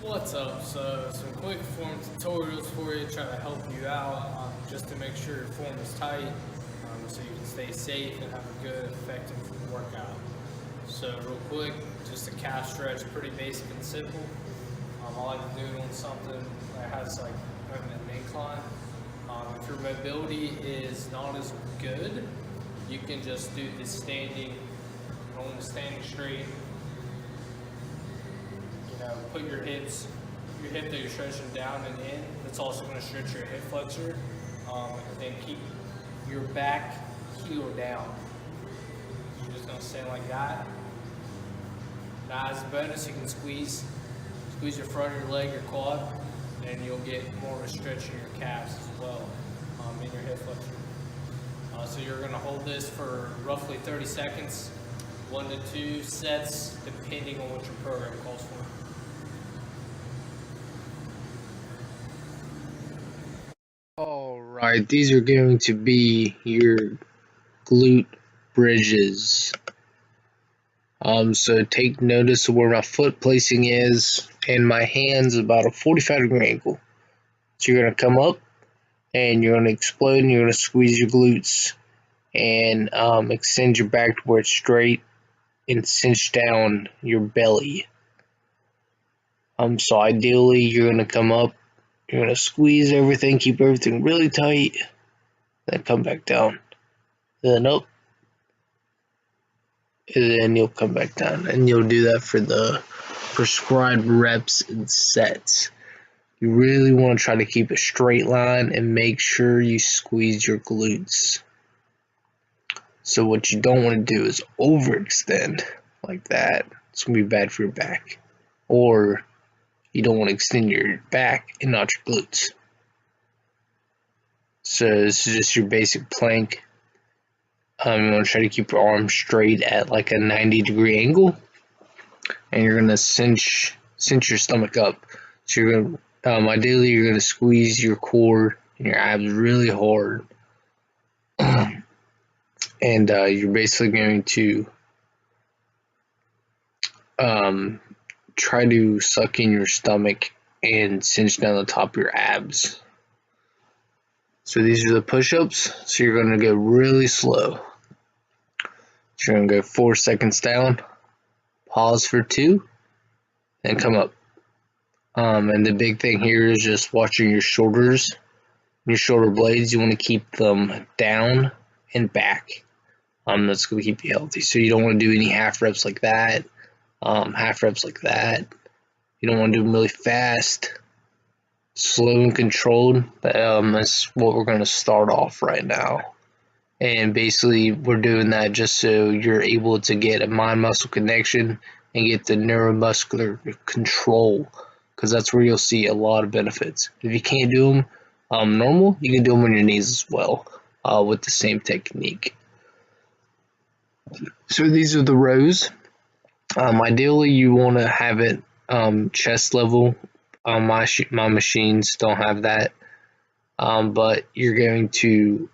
What's up? So some quick form tutorials for you, try to help you out just to make sure your form is tight so you can stay safe and have a good, effective workout. So real quick, just a calf stretch, pretty basic and simple. I like to do it on something that has like an incline. If your mobility is not as good, you can just do the standing, only standing straight. Put your hip that you're stretching down and in. That's also going to stretch your hip flexor, and then keep your back heel down. You're just going to stand like that. Now, as a bonus, you can squeeze your front of your leg, your quad, and you'll get more of a stretch in your calves as well, in your hip flexor. So you're going to hold this for roughly 30 seconds, 1 to 2 sets, depending on what your program calls for. Alright, these are going to be your glute bridges. So take notice of where my foot placing is and my hands about a 45-degree angle. So you're going to come up and you're going to explode and you're going to squeeze your glutes and extend your back to where it's straight and cinch down your belly. So ideally you're going to come up, you're going to squeeze everything, keep everything really tight, then come back down, then up, and then you'll come back down, and you'll do that for the prescribed reps and sets. You really want to try to keep a straight line and make sure you squeeze your glutes. So what you don't want to do is overextend like that. It's going to be bad for your back. Or you don't want to extend your back and not your glutes. So this is just your basic plank. You want to try to keep your arms straight at like a 90-degree angle, and you're gonna cinch your stomach up. So you're gonna ideally you're gonna squeeze your core and your abs really hard, and you're basically going to try to suck in your stomach and cinch down the top of your abs. So these are the push-ups. So you're gonna go really slow. So you're gonna go 4 seconds down, pause for 2, and come up. And the big thing here is just watching your shoulders, your shoulder blades. You want to keep them down and back. That's going to keep you healthy. So you don't want to do any half reps like that, half reps like that. You don't want to do them really fast, slow and controlled. That's what we're going to start off right now. And basically we're doing that just so you're able to get a mind-muscle connection and get the neuromuscular control, because that's where you'll see a lot of benefits. If you can't do them normal, you can do them on your knees as well with the same technique. So these are the rows. Ideally you want to have it chest level. My machines don't have that, but you're going to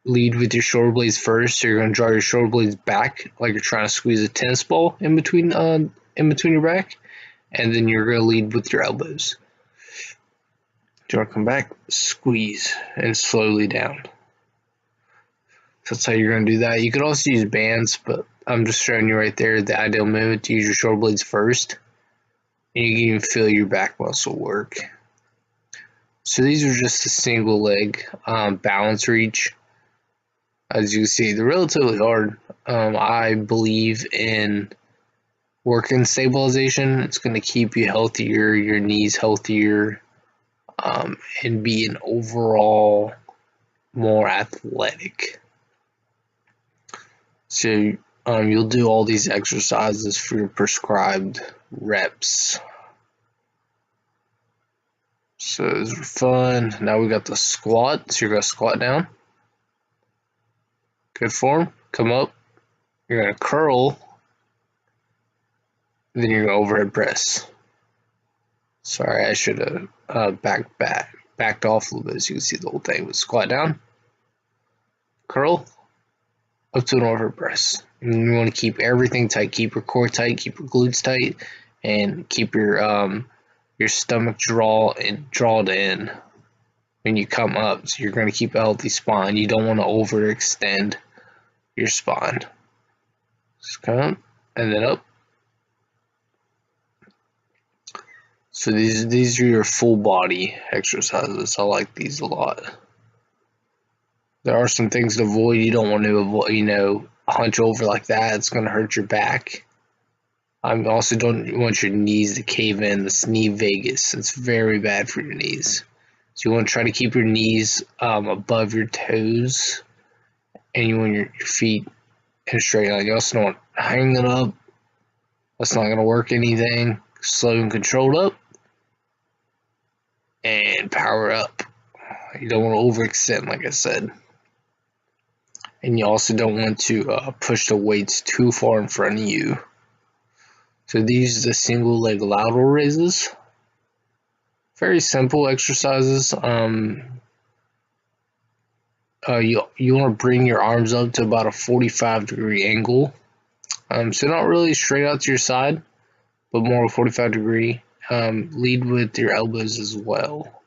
lead with your shoulder blades first. So you're going to draw your shoulder blades back like you're trying to squeeze a tennis ball in between your back, and then you're going to lead with your elbows. Do you want to come back, squeeze, and slowly down. So that's how you're going to do that. You could also use bands, but I'm just showing you right there the ideal movement to use your shoulder blades first, and you can even feel your back muscle work. So these are just a single leg balance reach. As you can see, they're relatively hard. I believe in working stabilization. It's going to keep you healthier, your knees healthier, and be an overall more athletic. So you'll do all these exercises for your prescribed reps. So those are fun. Now we got the squat. So you're going to squat down. Good form. Come up. You're going to curl. Then you're going to overhead press. Sorry, I should have backed off a little bit so you can see the whole thing. But squat down. Curl. Up to an overhead press. And you want to keep everything tight. Keep your core tight. Keep your glutes tight. And keep your your stomach drawed in when you come up. So you're going to keep a healthy spine. You don't want to overextend your spine. Just come and then up. So these are your full body exercises. I like these a lot. There are some things to avoid. You don't want to avoid, hunch over like that. It's going to hurt your back. I also don't want your knees to cave in. This knee vagus. It's very bad for your knees. So you want to try to keep your knees above your toes, and you want your feet in a straight line. You also don't want to hang it up. That's not going to work anything. Slow and controlled up. And power up. You don't want to overextend, like I said. And you also don't want to push the weights too far in front of you. So these are the single leg lateral raises. Very simple exercises. You want to bring your arms up to about a 45-degree angle. So not really straight out to your side, but more 45-degree. Lead with your elbows as well,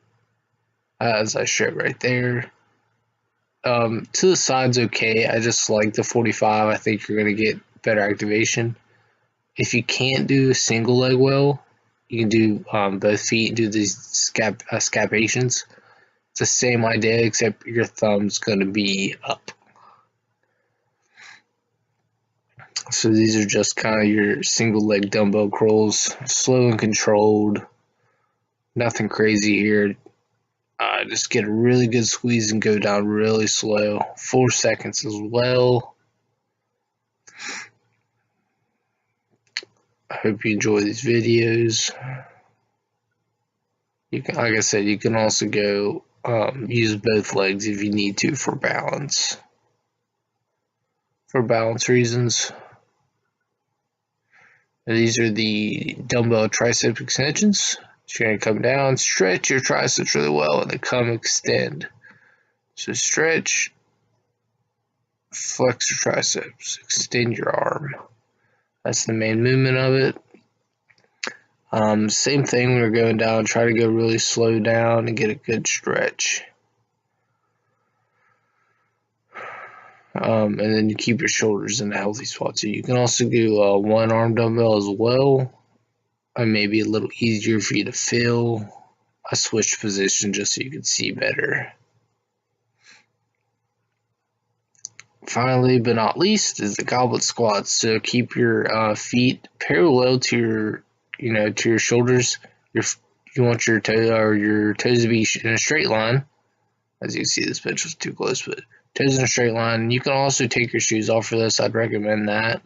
as I showed right there. To the side's okay. I just like the 45. I think you're going to get better activation. If you can't do single leg well, you can do both feet and do these scapations. It's the same idea, except your thumb's going to be up. So these are just kind of your single leg dumbbell curls, slow and controlled. Nothing crazy here. Just get a really good squeeze and go down really slow. 4 seconds as well. I hope you enjoy these videos. You can, like I said, you can also go use both legs if you need to for balance. For balance reasons. And these are the dumbbell tricep extensions. So you're going to come down, stretch your triceps really well, and then come extend. So stretch, flex your triceps, extend your arm. That's the main movement of it. Same thing when we're going down, try to go really slow down and get a good stretch. And then you keep your shoulders in a healthy spot. So you can also do one arm dumbbell as well. And maybe a little easier for you to feel. I switched position just so you can see better. Finally, but not least, is the goblet squats. So keep your feet parallel to your shoulders. You want your toes to be in a straight line. As you can see, this bench was too close, but toes in a straight line. You can also take your shoes off for this. I'd recommend that.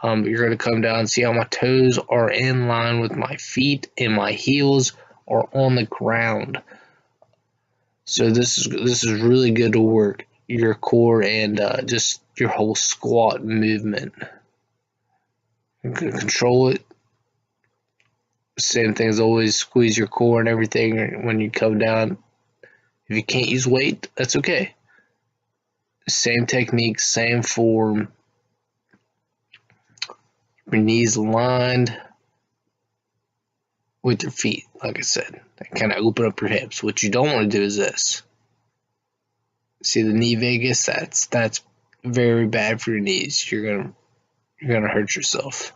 But you're going to come down and see how my toes are in line with my feet and my heels are on the ground. So this is really good to work your core and just your whole squat movement. You can control it. Same thing as always, squeeze your core and everything when you come down. If you can't use weight, that's okay. Same technique, same form. Your knees aligned with your feet, like I said. Kind of open up your hips. What you don't want to do is this. See the knee vagus? That's very bad for your knees. You're gonna hurt yourself.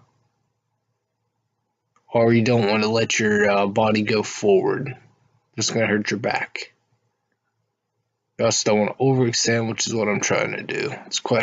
Or you don't want to let your body go forward. It's gonna hurt your back. You also don't want to overextend, which is what I'm trying to do. It's quite hard.